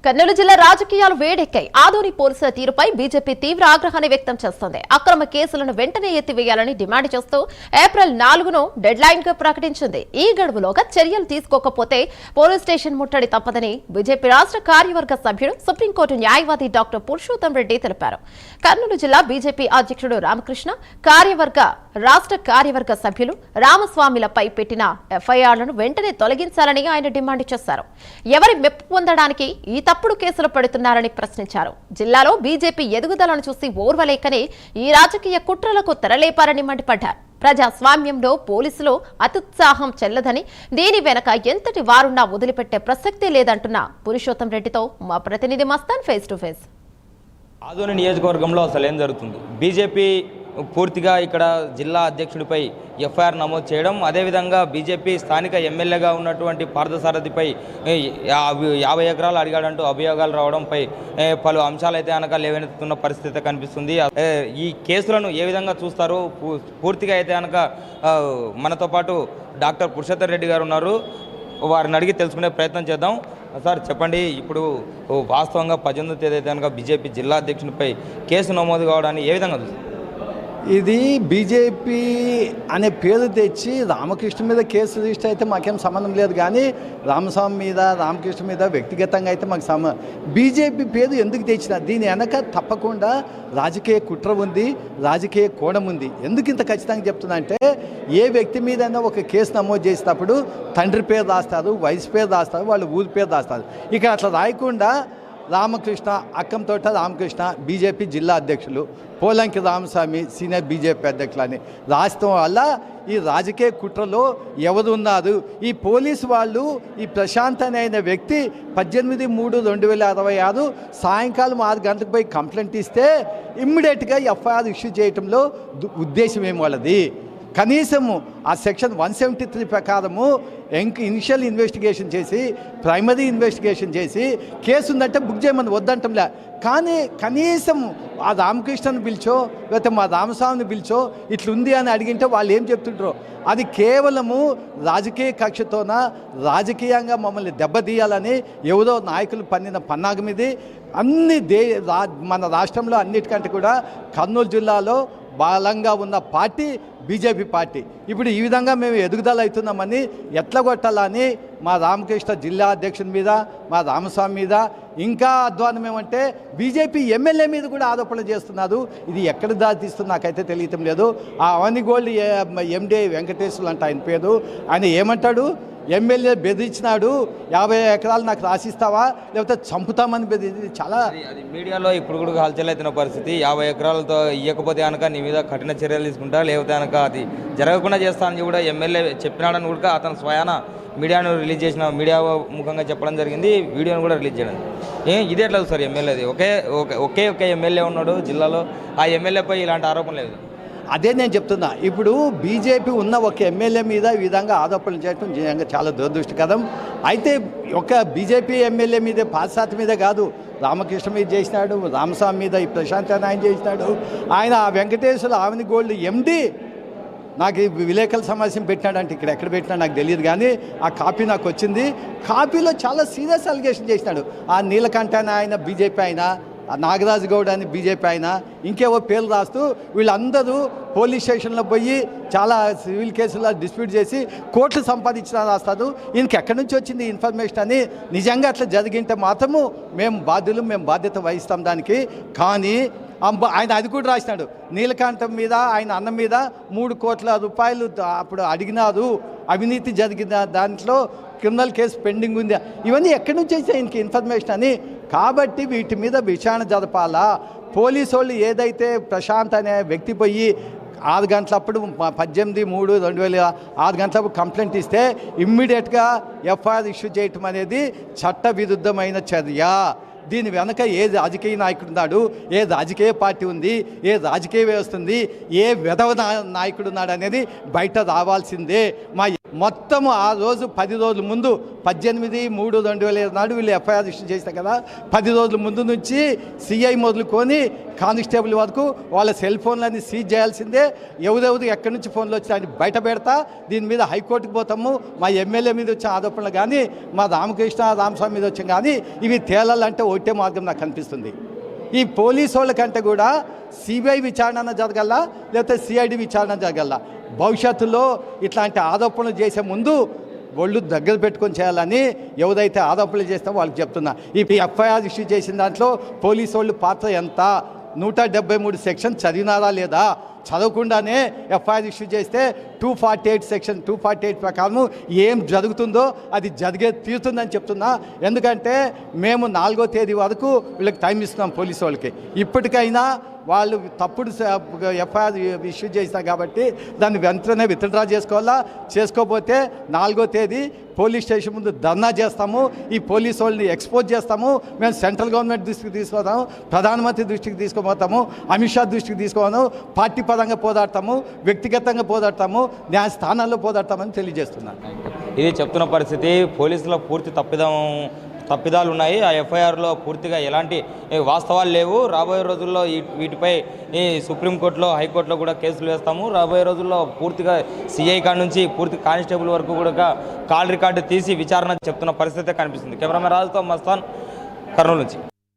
కర్నూలు జిల్లా రాజకీయాలు వేడెక్కాయి. ఆదోని పోలీసుల తీరుపై బీజేపీ తీవ్ర ఆగ్రహాన్ని వ్యక్తం చేస్తోంది. అక్రమ కేసులను వెంటనే ఎత్తివేయాలని డిమాండ్ చేస్తూ ఏప్రిల్ 4ను డెడ్ లైన్ గా ప్రకటించింది. ఈ గడువులోగా చర్యలు తీసుకోకపోతే పోలీస్ స్టేషన్ ముట్టడి తప్పదని బీజేపీ రాష్ట్ర కార్యవర్గ సభ్యుడు సుప్రీంకోర్టు న్యాయవాది డాక్టర్ పురుషోత్తం రెడ్డి తెలిపారు. కర్నూలు జిల్లా బీజేపీ అధ్యక్షుడు రామకృష్ణ, రాష్ట్ర కార్యవర్గ సభ్యులు రామస్వామిలపై పెట్టిన ఎఫ్ఐఆర్లను వెంటనే తొలగించాలని ఆయన డిమాండ్ చేశారు. ఎవరి మెప్పు పొందడానికి ఈ తప్పుడు కేసులు పెడుతున్నారని ప్రశ్నించారు. జిల్లాలో బీజేపీ ఎదుగుదలను చూసి ఓర్వలేకనే ఈ రాజకీయ కుట్రలకు తెరలేపారని మండిపడ్డారు. ప్రజాస్వామ్యంలో పోలీసులు అత్యుత్సాహం చెల్లదని, దీని వెనక ఎంతటి వారున్నా వదిలిపెట్టే ప్రసక్తే లేదంటున్న పురుషోత్తం రెడ్డితో మా ప్రతినిధి Mastan face to face. Adoni నియోజకవర్గంలో అసలు ఏం జరుగుతుంది? బీజేపీ పూర్తిగా ఇక్కడ జిల్లా అధ్యక్షుడిపై ఎఫ్ఐఆర్ నమోదు చేయడం, అదేవిధంగా బీజేపీ స్థానిక ఎమ్మెల్యేగా ఉన్నటువంటి పార్థసారథిపై 50 ఎకరాలు అడిగాడంటూ అభియోగాలు రావడంపై పలు అంశాలు అయితే అనక లేవనెత్తుతున్న పరిస్థితి కనిపిస్తుంది. ఈ కేసులను ఏ విధంగా చూస్తారు? పూర్తిగా అయితే అనక మనతో పాటు డాక్టర్ పురుషోత్తం రెడ్డి గారు ఉన్నారు. వారిని అడిగి తెలుసుకునే ప్రయత్నం చేద్దాం. సార్ చెప్పండి, ఇప్పుడు వాస్తవంగా 18వ తేదీ అయితే కనుక బీజేపీ జిల్లా అధ్యక్షునిపై కేసు నమోదు కావడాన్ని ఏ విధంగా చూస్తారు? ఇది బీజేపీ అనే పేరు తెచ్చి రామకృష్ణ మీద కేసు రిజిస్టర్ అయితే మాకేం సంబంధం లేదు, కానీ రామస్వామి మీద, రామకృష్ణ మీద వ్యక్తిగతంగా అయితే మాకు బీజేపీ పేరు ఎందుకు తెచ్చిన దీని వెనక తప్పకుండా రాజకీయ కుట్ర ఉంది, రాజకీయ కోణం ఉంది. ఎందుకు ఇంత ఖచ్చితంగా చెప్తున్నా అంటే, ఏ వ్యక్తి మీదైనా ఒక కేసు నమోదు చేసినప్పుడు తండ్రి పేరు రాస్తారు, వయసు పేరు రాస్తారు, వాళ్ళ ఊరి పేరు రాస్తారు. ఇక అట్లా రాయకుండా రామకృష్ణ, అక్కంతోట రామకృష్ణ బీజేపీ జిల్లా అధ్యక్షులు, పోలంకి రామస్వామి సీనియర్ బీజేపీ అధ్యక్షులు అని రాష్ట్రం వల్ల ఈ రాజకీయ కుట్రలో ఎవరు ఉన్నారు? ఈ పోలీసు వాళ్ళు ఈ ప్రశాంత్ అనే వ్యక్తి 18/3/2026 సాయంకాలం 6 గంటలకు పోయి కంప్లైంట్ ఇస్తే ఇమ్మీడియట్గా ఎఫ్ఐఆర్ ఇష్యూ చేయడంలో ఉద్దేశం ఏం వాళ్ళది? కనీసము ఆ సెక్షన్ 173 ప్రకారము ఇనిషియల్ ఇన్వెస్టిగేషన్ చేసి, ప్రైమరీ ఇన్వెస్టిగేషన్ చేసి కేసు ఉందంటే బుక్ చేయమని వద్దంటంలే. కానీ కనీసం ఆ రామకృష్ణను పిలిచో లేకపోతే మా రామస్వామిని పిలిచో ఇట్లుంది అని అడిగింటే వాళ్ళు ఏం చెప్తుంటారో, అది కేవలము రాజకీయ కక్షతోన రాజకీయంగా మమ్మల్ని దెబ్బతీయాలని ఎవరో నాయకులు పన్నిన పన్నాగం ఇది. మన రాష్ట్రంలో అన్నిటికంటే కూడా కర్నూలు జిల్లాలో బలంగా ఉన్న పార్టీ బీజేపీ పార్టీ. ఇప్పుడు ఈ విధంగా మేము ఎదుగుదల అవుతున్నామని ఎట్లా కొట్టాలని మా రామకృష్ణ జిల్లా అధ్యక్షుని మీద, మా రామస్వామి మీద, ఇంకా అధ్వానం ఏమంటే బీజేపీ ఎమ్మెల్యే మీద కూడా ఆరోపణలు చేస్తున్నారు. ఇది ఎక్కడ దారితీస్తుందో నాకైతే తెలియటం లేదు. ఆ అవనిగోల్డ్ ఎండి వెంకటేశ్వర్లు అంట ఆయన పేరు. ఆయన ఏమంటాడు? ఎమ్మెల్యే బెదిరించినాడు, 50 ఎకరాలు నాకు రాసిస్తావా లేకపోతే చంపుతామని బెదిరి. చాలా అది మీడియాలో ఇప్పుడు కూడా హల్చల్ అవుతున్న పరిస్థితి. 50 ఎకరాలతో ఇవ్వకపోతే కనుక నీ మీద కఠిన చర్యలు తీసుకుంటా, లేకపోతే కనుక అది జరగకుండా చేస్తానని కూడా ఎమ్మెల్యే చెప్పినాడని కూడా అతను స్వయాన మీడియాను రిలీజ్ చేసిన, మీడియా ముఖంగా చెప్పడం జరిగింది. వీడియోను కూడా రిలీజ్ చేయడం. ఇదే ఎట్లా సార్ ఎమ్మెల్యేది? ఒకే ఎమ్మెల్యే ఉన్నాడు జిల్లాలో, ఆ ఎమ్మెల్యేపై ఇలాంటి ఆరోపణ లేదు. అదే నేను చెప్తున్నా. ఇప్పుడు బీజేపీ ఉన్న ఒక ఎమ్మెల్యే మీద ఈ విధంగా ఆరోపణలు చేయడం నిజంగా చాలా దురదృష్టకరం. అయితే ఒక బీజేపీ ఎమ్మెల్యే మీదే, పాశ్చాత్య మీద కాదు, రామకృష్ణ మీద చేసినాడు, రామస్వామి మీద ఈ ప్రశాంత్ ఆయన చేసినాడు. ఆయన ఆ వెంకటేశ్వర ఆవనిగోల్డ్ ఎండి నాకు విలేకరుల సమావేశం పెట్టినాడంటే ఇక్కడ ఎక్కడ పెట్టినా నాకు తెలియదు, కానీ ఆ కాపీ నాకు వచ్చింది. కాపీలో చాలా సీరియస్ అలిగేషన్ చేసినాడు. ఆ నీలకంఠ ఆయన బీజేపీ ఆయన, నాగరాజు గౌడ్ అని బీజేపీ ఆయన, ఇంకేవో పేర్లు రాస్తూ వీళ్ళందరూ పోలీస్ స్టేషన్లో పోయి చాలా సివిల్ కేసుల్లో డిస్ప్యూట్ చేసి కోట్లు సంపాదించిన రాస్తారు. ఈయనకి ఎక్కడి నుంచి వచ్చింది ఇన్ఫర్మేషన్ అని. నిజంగా అట్లా జరిగింటే మాత్రము మేము బాధ్యత వహిస్తాం దానికి. కానీ ఆయన అది కూడా రాసినాడు, నీలకాంతం మీద, ఆయన అన్న మీద 3 కోట్ల రూపాయలు అప్పుడు అడిగినారు, అవినీతి జరిగిన దాంట్లో క్రిమినల్ కేసు పెండింగ్ ఉంది. ఇవన్నీ ఎక్కడి నుంచి వచ్చాయి ఆయనకి ఇన్ఫర్మేషన్ అని. కాబట్టి వీటి మీద విచారణ జరపాలా. పోలీసు వాళ్ళు ఏదైతే ప్రశాంత్ అనే వ్యక్తి పోయి 6 గంటలప్పుడు 18/3/2006 గంటలప్పుడు కంప్లైంట్ ఇస్తే ఇమ్మీడియట్గా ఎఫ్ఐఆర్ ఇష్యూ చేయటం అనేది చట్ట విరుద్ధమైన చర్య. దీని వెనక ఏ రాజకీయ నాయకుడు ఉన్నాడు, ఏ రాజకీయ పార్టీ ఉంది, ఏ రాజకీయ వ్యవస్థ ఉంది, ఏ విధవ నాయకుడు ఉన్నాడు అనేది బయట రావాల్సిందే. మా మొత్తం ఆ రోజు 10 రోజుల ముందు 18/3/2005 నాడు వీళ్ళు ఎఫ్ఐఆర్ ఇష్యూ చేస్తారు కదా, 10 రోజుల ముందు నుంచి సిఐ మొదలుకొని కానిస్టేబుల్ వరకు వాళ్ళ సెల్ ఫోన్లన్నీ సీజ్ చేయాల్సిందే. ఎవరెవరు ఎక్కడి నుంచి ఫోన్లు వచ్చి బయట పెడతా, దీని మీద హైకోర్టుకు పోతాము. మా ఎమ్మెల్యే మీద వచ్చిన ఆరోపణలు కానీ, మా రామస్వామి మీద వచ్చిన కానీ ఇవి తేలాలంటే ఒకటే మార్గం నాకు కనిపిస్తుంది. ఈ పోలీసు వాళ్ళ కంటే కూడా సిబిఐ విచారణ జరగల్లా, లేకపోతే సిఐడి విచారణ జరగల్లా. భవిష్యత్తులో ఇట్లాంటి ఆరోపణలు చేసే ముందు ఒళ్ళు దగ్గర పెట్టుకొని చేయాలని ఎవరైతే ఆరోపణలు చేస్తామో వాళ్ళకి చెప్తున్నా. ఈ ఎఫ్ఐఆర్ ఇష్యూ చేసిన దాంట్లో పోలీసు వాళ్ళు పాత్ర ఎంత, 173 సెక్షన్ చదివినారా లేదా, చదవకుండానే ఎఫ్ఐఆర్ ఇష్యూ చేస్తే 248 సెక్షన్ 248 ప్రకారం ఏం జరుగుతుందో అది జరిగే తీరుతుందని చెప్తున్నా. ఎందుకంటే మేము 4వ తేదీ వరకు వీళ్ళకి టైం ఇస్తున్నాం పోలీసు వాళ్ళకి. ఇప్పటికైనా వాళ్ళు తప్పుడు ఎఫ్ఐఆర్ ఇష్యూ చేసినాం కాబట్టి దాన్ని వెంటనే విత్డ్రా చేసుకోవాలా. చేసుకోకపోతే 4వ తేదీ పోలీస్ స్టేషన్ ముందు ధర్నా చేస్తాము. ఈ పోలీసు వాళ్ళని ఎక్స్పోజ్ చేస్తాము. మేము సెంట్రల్ గవర్నమెంట్ దృష్టికి తీసుకుపోతాము, ప్రధానమంత్రి దృష్టికి తీసుకుపోతాము, అమిత్ షా దృష్టికి తీసుకుపోతాము, పార్టీ పరంగా పోరాడతాము, వ్యక్తిగతంగా పోరాడతాము, న్యాయస్థానాల్లో పోరాడతామని తెలియజేస్తున్నాను. ఇది చెప్తున్న పరిస్థితి. పోలీసుల పూర్తి తప్పిదాలు ఉన్నాయి. ఆ ఎఫ్ఐఆర్లో పూర్తిగా ఎలాంటి వాస్తవాలు లేవు. రాబోయే రోజుల్లో వీటిపై ఈ సుప్రీంకోర్టులో, హైకోర్టులో కూడా కేసులు వేస్తాము. రాబోయే రోజుల్లో పూర్తిగా సిఐ కాడ నుంచి పూర్తి కానిస్టేబుల్ వరకు కూడా కాల్ రికార్డు తీసి విచారణ చెప్తున్న పరిస్థితి కనిపిస్తుంది. కెమెరామెన్ రాజుతో మస్తాన్, కర్నూలు నుంచి.